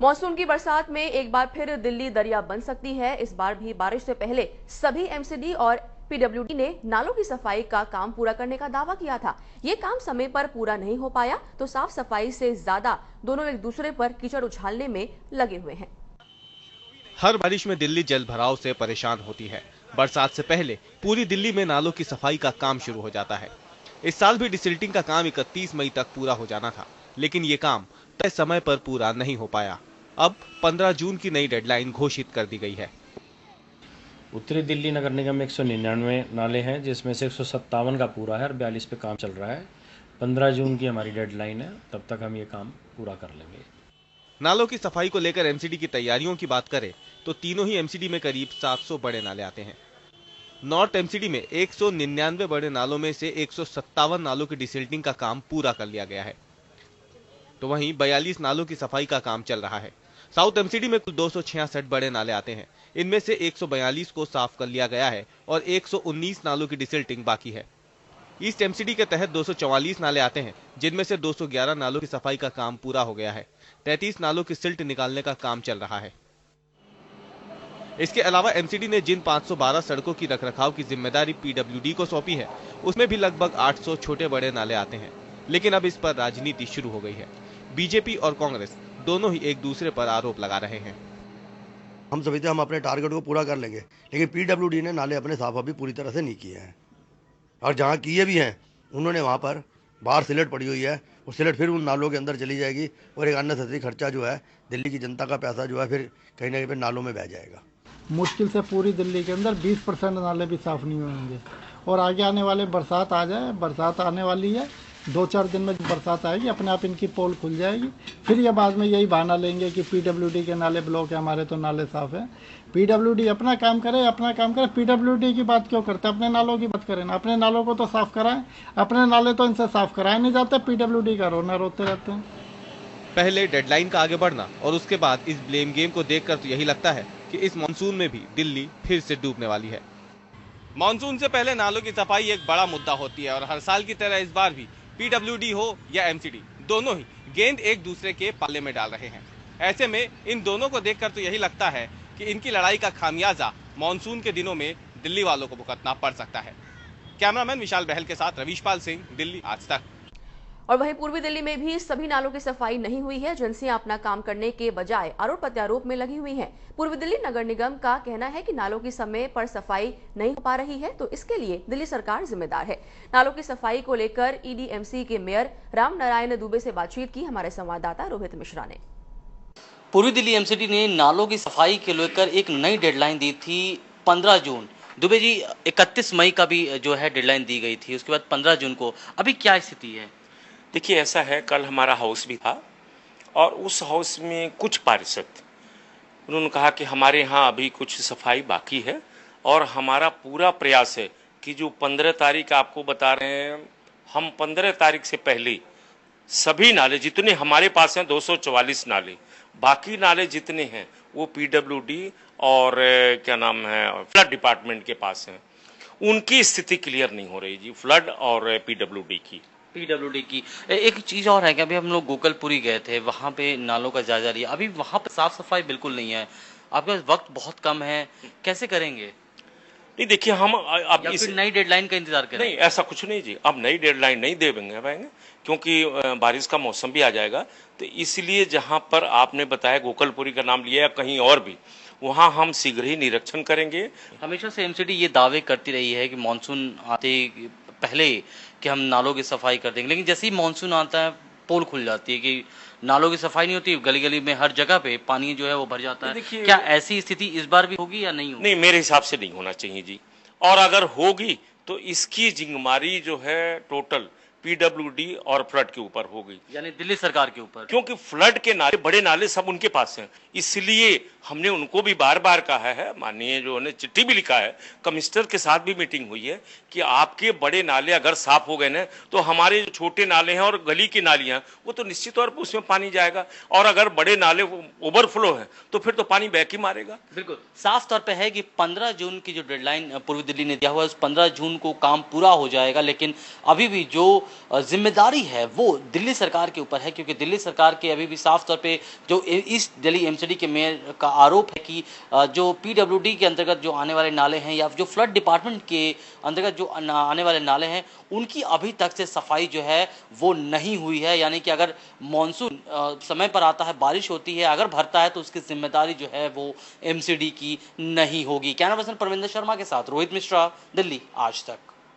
Monsoon की बरसात में एक बार फिर दिल्ली दरिया बन सकती है। इस बार भी बारिश से पहले सभी एमसीडी और पीडब्ल्यूडी ने नालों की सफाई का काम पूरा करने का दावा किया था। ये काम समय पर पूरा नहीं हो पाया तो साफ सफाई से ज्यादा दोनों एक दूसरे पर कीचड़ उछालने में लगे हुए हैं। हर बारिश में दिल्ली जल भराव से परेशान होती है। बरसात से पहले पूरी दिल्ली में नालों की सफाई का काम शुरू हो जाता है। इस साल भी डिसिल्टिंग का काम 31 मई तक पूरा हो जाना था, लेकिन ये काम तय समय पर पूरा नहीं हो पाया। अब 15 जून की नई डेडलाइन घोषित कर दी गई है। उत्तरी दिल्ली नगर निगम में 199 नाले हैं, जिसमें से 157 का पूरा है और 42 पे काम चल रहा है। 15 जून की हमारी डेडलाइन है, तब तक हम ये काम पूरा कर लेंगे। नालों की सफाई को लेकर एमसीडी की तैयारियों की बात करें तो तीनों ही एमसीडी में करीब 700 बड़े नाले आते हैं। नॉर्थ एमसीडी में 199 बड़े नालों में से 157 नालों की डिसिल्टिंग का काम पूरा कर लिया गया है, तो वहीं 42 नालों की सफाई का काम चल रहा है। साउथ एमसीडी में कुल 266 बड़े नाले आते हैं। इनमें से 142 को साफ कर लिया गया है और 119 नालों की डिसिल्टिंग बाकी है। ईस्ट एमसीडी के तहत 244 नाले आते हैं, जिनमें से 211 नालों की सफाई का काम पूरा हो गया है। 33 नालों की सिल्ट निकालने का काम चल रहा है। इसके अलावा एमसीडी ने जिन 512 सड़कों की रखरखाव की जिम्मेदारी पीडब्ल्यूडी को सौंपी है, उसमें भी लगभग 800 छोटे बड़े नाले आते हैं। लेकिन अब इस पर राजनीति शुरू हो गई है। बीजेपी और कांग्रेस दोनों ही एक दूसरे पर आरोप लगा रहे हैं। हम समझते हम अपने टारगेट को पूरा कर लेंगे, लेकिन पीडब्ल्यूडी ने नाले अपने साफ अभी पूरी तरह से नहीं किए हैं, और जहाँ किए भी हैं उन्होंने वहाँ पर बाहर सिलेट पड़ी हुई है। वो सिलेट फिर उन नालों के अंदर चली जाएगी और एक अननेसेसरी खर्चा जो है, दिल्ली की जनता का पैसा जो है फिर कहीं ना कहीं नालों में बह जाएगा। मुश्किल से पूरी दिल्ली के अंदर 20% नाले भी साफ नहीं होंगे, और आगे आने वाले बरसात आ जाए, बरसात आने वाली है, 2-4 दिन में बरसात आएगी, अपने आप इनकी पोल खुल जाएगी। फिर ये बाद में यही बहाना लेंगे कि पीडब्ल्यूडी के नाले ब्लॉक है, हमारे तो नाले साफ है। पीडब्ल्यूडी अपना काम करे। पीडब्ल्यूडी की बात क्यों करते हैं? अपने नालों की बात करें ना, अपने नालों को तो साफ कराएं। अपने नाले तो इनसे साफ कराए नहीं जाते, पीडब्ल्यूडी का रोना रोते रहते हैं। पहले डेडलाइन का आगे बढ़ना और उसके बाद इस ब्लेम गेम को देखकर तो यही लगता है कि इस मानसून में भी दिल्ली फिर से डूबने वाली है। मानसून से पहले नालों की सफाई एक बड़ा मुद्दा होती है और हर साल की तरह इस बार भी पीडब्ल्यूडी हो या एमसीडी, दोनों ही गेंद एक दूसरे के पाले में डाल रहे हैं। ऐसे में इन दोनों को देखकर तो यही लगता है कि इनकी लड़ाई का खामियाजा मानसून के दिनों में दिल्ली वालों को भुगतना पड़ सकता है। कैमरामैन विशाल बहल के साथ रवीशपाल सिंह, दिल्ली आज तक। और वहीं पूर्वी दिल्ली में भी सभी नालों की सफाई नहीं हुई है। एजेंसियां अपना काम करने के बजाय आरोप प्रत्यारोप में लगी हुई हैं। पूर्वी दिल्ली नगर निगम का कहना है कि नालों की समय पर सफाई नहीं हो पा रही है, तो इसके लिए दिल्ली सरकार जिम्मेदार है। नालों की सफाई को लेकर ईडीएमसी के मेयर राम नारायण दुबे से बातचीत की हमारे संवाददाता रोहित मिश्रा ने। पूर्वी दिल्ली एमसीडी ने नालों की सफाई के लेकर एक नई डेडलाइन दी थी 15 जून। दुबे जी, 31 मई का भी जो है डेडलाइन दी गई थी, उसके बाद 15 जून को। अभी क्या स्थिति है? देखिए, ऐसा है, कल हमारा हाउस भी था और उस हाउस में कुछ पार्षद, उन्होंने कहा कि हमारे यहाँ अभी कुछ सफाई बाकी है और हमारा पूरा प्रयास है कि जो 15 तारीख आपको बता रहे हैं, हम 15 तारीख से पहले सभी नाले जितने हमारे पास हैं, 244 नाले, बाकी नाले जितने हैं वो पीडब्ल्यूडी और क्या नाम है फ्लड डिपार्टमेंट के पास हैं, उनकी स्थिति क्लियर नहीं हो रही जी, फ्लड और पीडब्ल्यूडी की। एक चीज और है कि अभी हम लोग गोकलपुरी गए थे, वहां पे नालों का जायजा लिया। अभी वहां पे साफ सफाई बिल्कुल नहीं है, आपके पास वक्त बहुत कम है, कैसे करेंगे? नहीं, देखिए, हम अब इस नई डेडलाइन का इंतजार करें? नहीं, ऐसा कुछ नहीं जी, अब नई डेडलाइन नहीं दे पाएंगे क्योंकि बारिश का मौसम भी आ जाएगा। तो इसलिए जहां पर आपने बताया गोकलपुरी का नाम लिया या कहीं और भी, वहां हम शीघ्र ही निरीक्षण करेंगे। हमेशा से एमसीडी ये दावे करती रही है कि मानसून आते पहले कि हम नालों की सफाई कर देंगे, लेकिन जैसे ही मानसून आता है पोल खुल जाती है कि नालों की सफाई नहीं होती, गली गली में हर जगह पे पानी जो है वो भर जाता है। क्या ऐसी स्थिति इस बार भी होगी या नहीं होगी? नहीं, मेरे हिसाब से नहीं होना चाहिए जी, और अगर होगी तो इसकी जिम्मेदारी जो है टोटल पीडब्ल्यूडी और फ्लड के ऊपर होगी, यानी दिल्ली सरकार के ऊपर, क्योंकि फ्लड के नाले, बड़े नाले सब उनके पास हैं। इसलिए हमने उनको भी बार बार कहा है, माननीय जो ने चिट्ठी भी लिखा है, कमिश्नर के साथ भी मीटिंग हुई है कि आपके बड़े नाले अगर साफ हो गए ना तो हमारे जो छोटे नाले हैं और गली की नालियां वो तो निश्चित तौर पर उसमें पानी जाएगा, और अगर बड़े नाले ओवरफ्लो है तो फिर तो पानी बैक ही मारेगा। बिल्कुल साफ तौर पे है कि 15 जून की जो डेडलाइन पूर्वी दिल्ली ने दिया हुआ है उस 15 जून को काम पूरा हो जाएगा, लेकिन अभी भी जो जिम्मेदारी है वो दिल्ली सरकार के ऊपर है, क्योंकि दिल्ली सरकार के अभी भी साफ तौर पे जो ईस्ट दिल्ली एमसीडी के मेयर का आरोप है कि जो पीडब्ल्यूडी के अंतर्गत जो आने वाले नाले हैं या जो फ्लड डिपार्टमेंट के अंतर्गत जो आने वाले नाले हैं उनकी अभी तक से सफाई जो है वो नहीं हुई है। यानी कि अगर मानसून समय पर आता है, बारिश होती है, अगर भरता है तो उसकी जिम्मेदारी जो है वो एमसीडी की नहीं होगी। कैमरा पर्सन परविंदर शर्मा के साथ रोहित मिश्रा, दिल्ली आज तक।